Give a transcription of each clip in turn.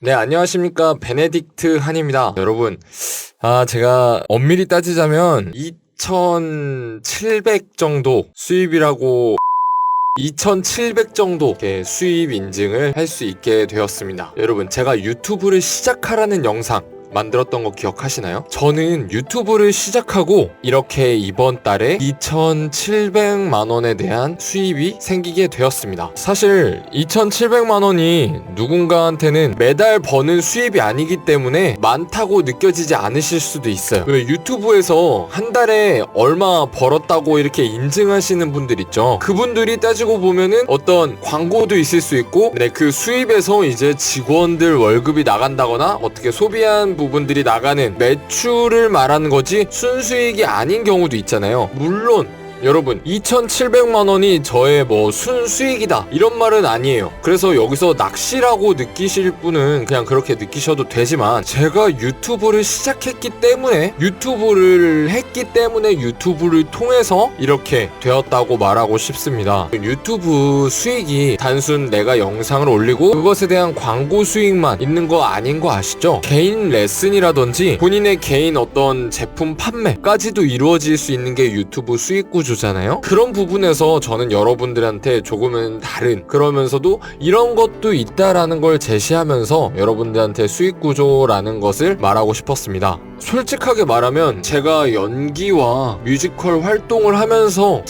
네, 안녕하십니까. 베네딕트 한입니다. 여러분, 제가 엄밀히 따지자면 2,700 정도 수입이라고 2,700 정도 이렇게 수입 인증을 할 수 있게 되었습니다. 여러분, 제가 유튜브를 시작하라는 영상 만들었던 거 기억하시나요? 저는 유튜브를 시작하고 이렇게 이번 달에 2,700만 원에 대한 수입이 생기게 되었습니다. 사실 2,700만 원이 누군가한테는 매달 버는 수입이 아니기 때문에 많다고 느껴지지 않으실 수도 있어요. 유튜브에서 한 달에 얼마 벌었다고 이렇게 인증하시는 분들 있죠. 그분들이 따지고 보면은 어떤 광고도 있을 수 있고, 그 수입에서 이제 직원들 월급이 나간다거나 어떻게 소비한 부분들이 나가는 매출을 말하는 거지 순수익이 아닌 경우도 있잖아요. 물론 여러분, 2,700만 원이 저의 순수익이다 이런 말은 아니에요. 그래서 여기서 낚시라고 느끼실 분은 그냥 그렇게 느끼셔도 되지만, 제가 유튜브를 시작했기 때문에 유튜브를 통해서 이렇게 되었다고 말하고 싶습니다. 유튜브 수익이 단순 내가 영상을 올리고 그것에 대한 광고 수익만 있는 거 아닌 거 아시죠? 개인 레슨이라든지 본인의 개인 어떤 제품 판매까지도 이루어질 수 있는 게 유튜브 수익 구조 잖아요. 그런 부분에서 저는 여러분들한테 조금은 다른, 그러면서도 이런 것도 있다라는 걸 제시하면서 여러분들한테 수익 구조라는 것을 말하고 싶었습니다. 솔직하게 말하면 제가 연기와 뮤지컬 활동을 하면서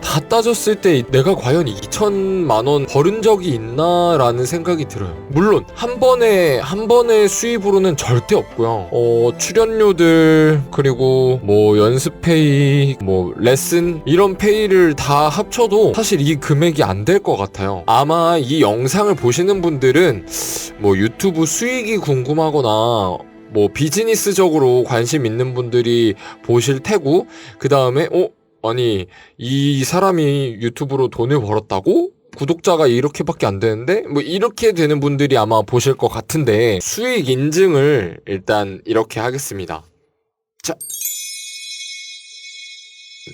다 따졌을 때 내가 과연 2,000만 원 벌은 적이 있나 라는 생각이 들어요. 물론 한 번의 수입으로는 절대 없고요. 출연료들, 그리고 연습 페이, 레슨 이런 페이를 다 합쳐도 사실 이 금액이 안 될 것 같아요. 아마 이 영상을 보시는 분들은 유튜브 수익이 궁금하거나 비즈니스적으로 관심 있는 분들이 보실 테고, 그 다음에 아니, 이 사람이 유튜브로 돈을 벌었다고? 구독자가 이렇게밖에 안 되는데? 이렇게 되는 분들이 아마 보실 것 같은데, 수익 인증을 일단 이렇게 하겠습니다. 자,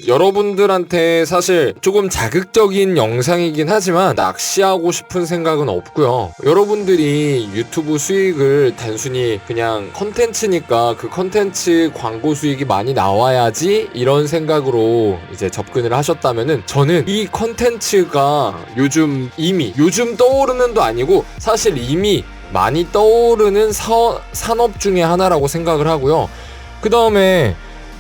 여러분들한테 사실 조금 자극적인 영상이긴 하지만 낚시하고 싶은 생각은 없고요. 여러분들이 유튜브 수익을 단순히 그냥 컨텐츠니까 그 컨텐츠 광고 수익이 많이 나와야지 이런 생각으로 이제 접근을 하셨다면은, 저는 이 컨텐츠가 요즘 떠오르는도 아니고 사실 이미 많이 떠오르는 산업 중에 하나라고 생각을 하고요. 그 다음에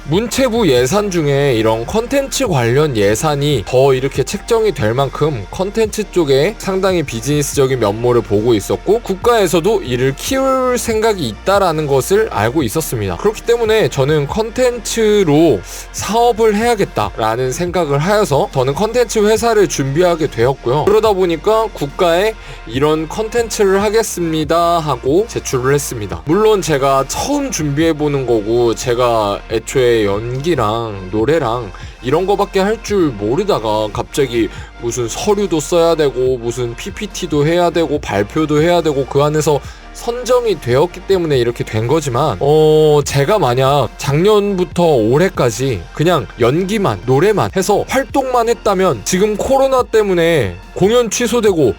문체부 예산 중에 이런 컨텐츠 관련 예산이 더 이렇게 책정이 될 만큼 컨텐츠 쪽에 상당히 비즈니스적인 면모를 보고 있었고, 국가에서도 이를 키울 생각이 있다라는 것을 알고 있었습니다. 그렇기 때문에 저는 컨텐츠로 사업을 해야겠다라는 생각을 하여서 저는 컨텐츠 회사를 준비하게 되었고요. 그러다 보니까 국가에 이런 컨텐츠를 하겠습니다 하고 제출을 했습니다. 물론 제가 처음 준비해보는 거고, 제가 애초에 연기랑 노래랑 이런 거밖에 할 줄 모르다가 갑자기 무슨 서류도 써야 되고 무슨 PPT도 해야 되고 발표도 해야 되고 그 안에서 선정이 되었기 때문에 이렇게 된 거지만, 제가 만약 작년부터 올해까지 그냥 연기만, 노래만 해서 활동만 했다면 지금 코로나 때문에 공연 취소되고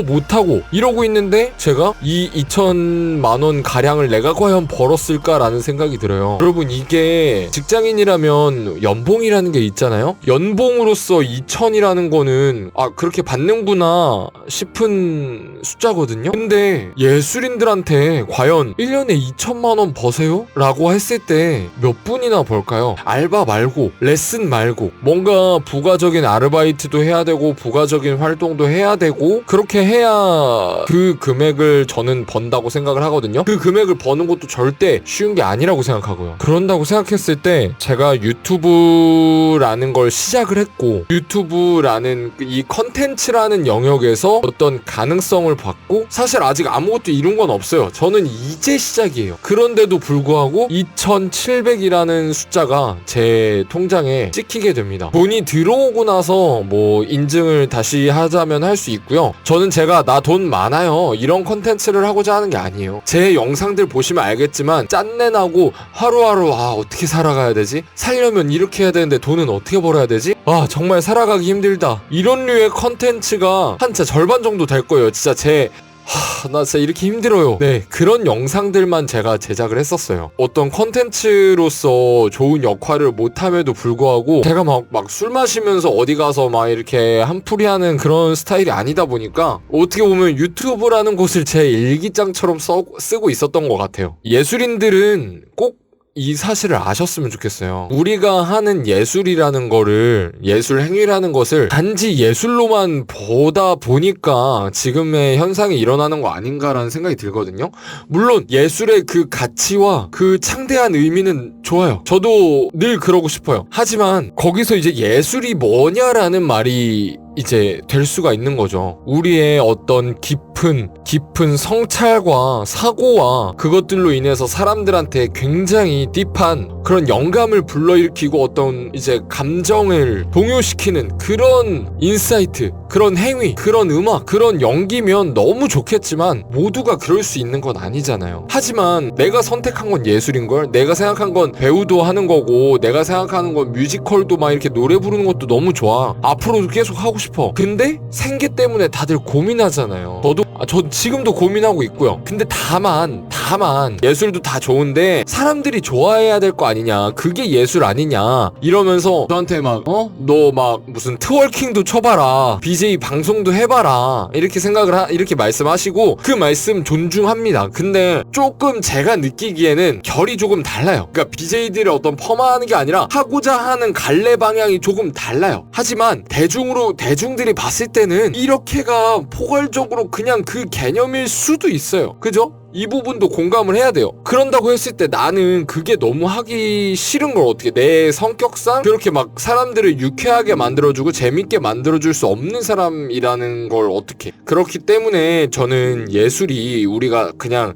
못하고 이러고 있는데 제가 이 2,000만 원 가량을 내가 과연 벌었을까라는 생각이 들어요. 여러분, 이게 직장인이라면 연봉이라는 게 있잖아요. 연봉으로서 2,000이라는 거는 그렇게 받는구나 싶은 숫자거든요. 근데 예술인들한테 과연 1년에 2,000만 원 버세요? 라고 했을 때 몇 분이나 벌까요? 알바 말고, 레슨 말고, 뭔가 부가적인 아르바이트도 해야 되고 부가적인 활동도 해야 되고, 그렇게 해야 그 금액을 저는 번다고 생각을 하거든요. 그 금액을 버는 것도 절대 쉬운 게 아니라고 생각하고요. 그런다고 생각했을 때 제가 유튜브라는 걸 시작을 했고, 유튜브라는 이 컨텐츠라는 영역에서 어떤 가능성을 받고, 사실 아직 아무것도 이룬 건 없어요. 저는 이제 시작이에요. 그런데도 불구하고 2,700이라는 숫자가 제 통장에 찍히게 됩니다. 돈이 들어오고 나서 인증을 다시 하자면 할 수 있고요. 저는 제가 나 돈 많아요 이런 컨텐츠를 하고자 하는 게 아니에요. 제 영상들 보시면 알겠지만 짠내나고 하루하루 어떻게 살아가야 되지? 살려면 이렇게 해야 되는데 돈은 어떻게 벌어야 되지? 정말 살아가기 힘들다. 이런 류의 컨텐츠가 한 진짜 절반 정도 될 거예요. 진짜 제 나 진짜 이렇게 힘들어요. 네, 그런 영상들만 제가 제작을 했었어요. 어떤 컨텐츠로서 좋은 역할을 못함에도 불구하고 제가 막 술 마시면서 어디 가서 막 이렇게 한풀이 하는 그런 스타일이 아니다 보니까 어떻게 보면 유튜브라는 곳을 제 일기장처럼 쓰고 있었던 것 같아요. 예술인들은 꼭 이 사실을 아셨으면 좋겠어요. 우리가 하는 예술이라는 거를, 예술 행위라는 것을 단지 예술로만 보다 보니까 지금의 현상이 일어나는 거 아닌가라는 생각이 들거든요. 물론 예술의 그 가치와 그 창대한 의미는 좋아요. 저도 늘 그러고 싶어요. 하지만 거기서 이제 예술이 뭐냐라는 말이 이제 될 수가 있는 거죠. 우리의 어떤 깊은 성찰과 사고와 그것들로 인해서 사람들한테 굉장히 딥한 그런 영감을 불러일으키고 어떤 이제 감정을 동요시키는 그런 인사이트, 그런 행위, 그런 음악, 그런 연기면 너무 좋겠지만 모두가 그럴 수 있는 건 아니잖아요. 하지만 내가 선택한 건 예술인걸? 내가 생각한 건 배우도 하는 거고, 내가 생각하는 건 뮤지컬도 막 이렇게 노래 부르는 것도 너무 좋아. 앞으로도 계속 하고 싶어. 근데 생계 때문에 다들 고민하잖아요. 저 지금도 고민하고 있고요. 근데 다만 예술도 다 좋은데 사람들이 좋아해야 될 거 아니냐, 그게 예술 아니냐 이러면서 저한테 너 막 무슨 트월킹도 쳐봐라, BJ 방송도 해봐라, 이렇게 말씀하시고, 그 말씀 존중합니다. 근데 조금 제가 느끼기에는 결이 조금 달라요. 그러니까 BJ들의 어떤 폄하하는 게 아니라 하고자 하는 갈래 방향이 조금 달라요. 하지만 대중들이 봤을 때는 이렇게가 포괄적으로 그냥 그 개념일 수도 있어요. 그죠? 이 부분도 공감을 해야 돼요. 그런다고 했을 때 나는 그게 너무 하기 싫은 걸 어떻게, 내 성격상 그렇게 막 사람들을 유쾌하게 만들어주고 재밌게 만들어줄 수 없는 사람이라는 걸 어떻게. 그렇기 때문에 저는 예술이 우리가 그냥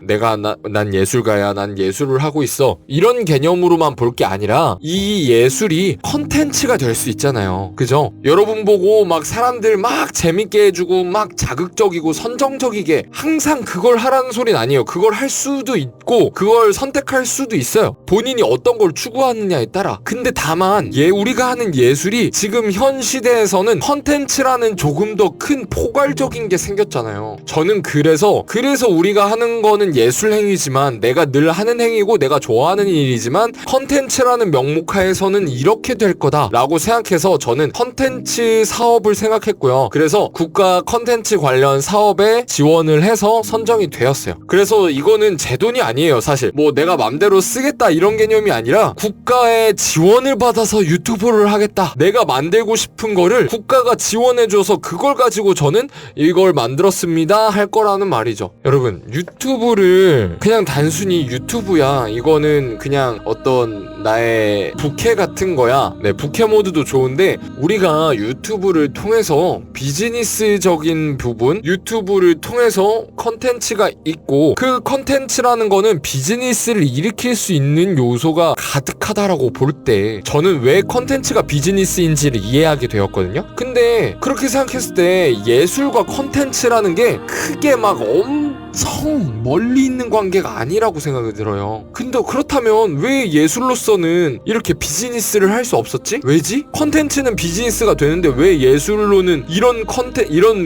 난 예술가야, 난 예술을 하고 있어, 이런 개념으로만 볼 게 아니라 이 예술이 컨텐츠가 될 수 있잖아요. 그죠? 여러분 보고 막 사람들 막 재밌게 해주고 막 자극적이고 선정적이게 항상 그걸 하라는 소리는 아니에요. 그걸 할 수도 있고 그걸 선택할 수도 있어요. 본인이 어떤 걸 추구하느냐에 따라. 근데 다만 우리가 하는 예술이 지금 현 시대에서는 컨텐츠라는 조금 더 큰 포괄적인 게 생겼잖아요. 저는 그래서 우리가 하는 거는 예술 행위지만, 내가 늘 하는 행위고 내가 좋아하는 일이지만 컨텐츠라는 명목하에서는 이렇게 될 거다라고 생각해서 저는 컨텐츠 사업을 생각했고요. 그래서 국가 컨텐츠 관련 사업에 지원을 해서 선정이 되었어요. 그래서 이거는 제 돈이 아니에요. 사실 내가 맘대로 쓰겠다 이런 개념이 아니라 국가의 지원을 받아서 유튜브를 하겠다, 내가 만들고 싶은 거를 국가가 지원해줘서 그걸 가지고 저는 이걸 만들었습니다 할 거라는 말이죠. 여러분, 유튜브를 그냥 단순히 유튜브야, 이거는 그냥 어떤 나의 부캐 같은 거야. 네, 부캐 모드도 좋은데 우리가 유튜브를 통해서 비즈니스적인 부분, 유튜브를 통해서 컨텐츠가 있고, 그 컨텐츠라는 거는 비즈니스를 일으킬 수 있는 요소가 가득하다라고 볼 때 저는 왜 컨텐츠가 비즈니스인지를 이해하게 되었거든요. 근데 그렇게 생각했을 때 예술과 컨텐츠라는 게 크게 막 엄청 멀리 있는 관계가 아니라고 생각이 들어요. 근데 그렇다면 왜 예술로서는 이렇게 비즈니스를 할 수 없었지? 왜지? 컨텐츠는 비즈니스가 되는데 왜 예술로는 이런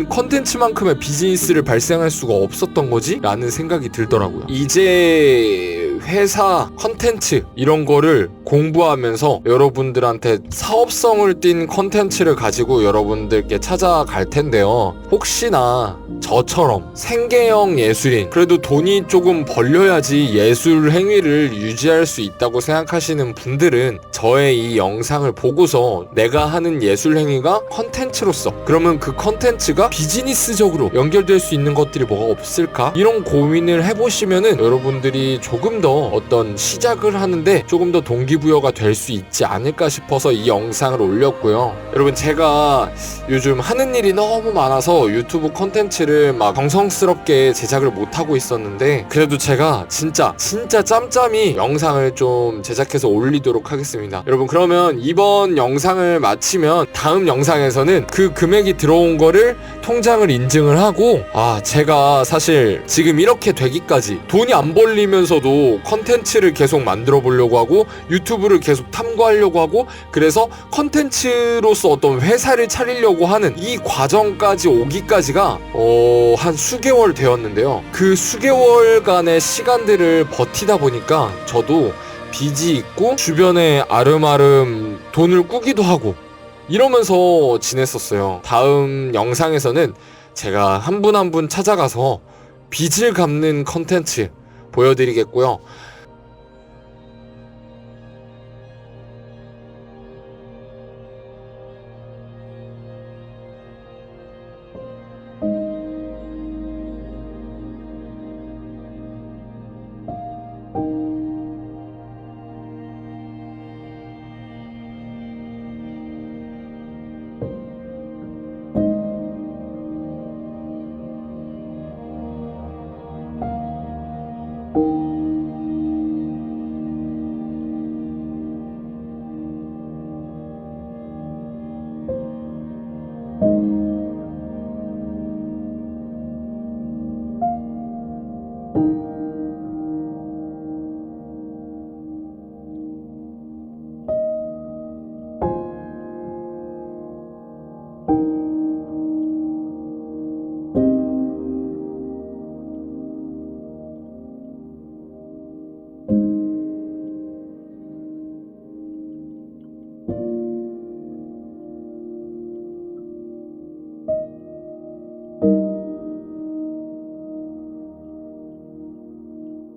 컨텐츠만큼의 비즈니스를 발생할 수가 없었던 거지? 라는 생각이 들더라고요. 이제 회사 컨텐츠 이런 거를 공부하면서 여러분들한테 사업성을 띈 컨텐츠를 가지고 여러분들께 찾아갈 텐데요. 혹시나 저처럼 생계형 예술인, 그래도 돈이 조금 벌려야지 예술 행위를 유지할 수 있다고 생각하시는 분들은 저의 이 영상을 보고서 내가 하는 예술 행위가 컨텐츠로서, 그러면 그 컨텐츠가 비즈니스적으로 연결될 수 있는 것들이 뭐가 없을까? 이런 고민을 해보시면은 여러분들이 조금 더 어떤 시작을 하는데 조금 더 동기부여가 될 수 있지 않을까 싶어서 이 영상을 올렸고요. 여러분, 제가 요즘 하는 일이 너무 많아서 유튜브 컨텐츠를 막 정성스럽게 제작을 못하고 있었는데, 그래도 제가 진짜 짬짬이 영상을 좀 제작해서 올리도록 하겠습니다. 여러분, 그러면 이번 영상을 마치면 다음 영상에서는 그 금액이 들어온 거를 통장을 인증을 하고, 제가 사실 지금 이렇게 되기까지 돈이 안 벌리면서도 컨텐츠를 계속 만들어 보려고 하고 유튜브를 계속 탐구하려고 하고, 그래서 컨텐츠로서 어떤 회사를 차리려고 하는 이 과정까지 오기까지가 한 수개월 되었는데요. 그 수개월간의 시간들을 버티다 보니까 저도 빚이 있고 주변에 아름아름 돈을 꾸기도 하고 이러면서 지냈었어요. 다음 영상에서는 제가 한 분 한 분 찾아가서 빚을 갚는 컨텐츠 보여드리겠고요.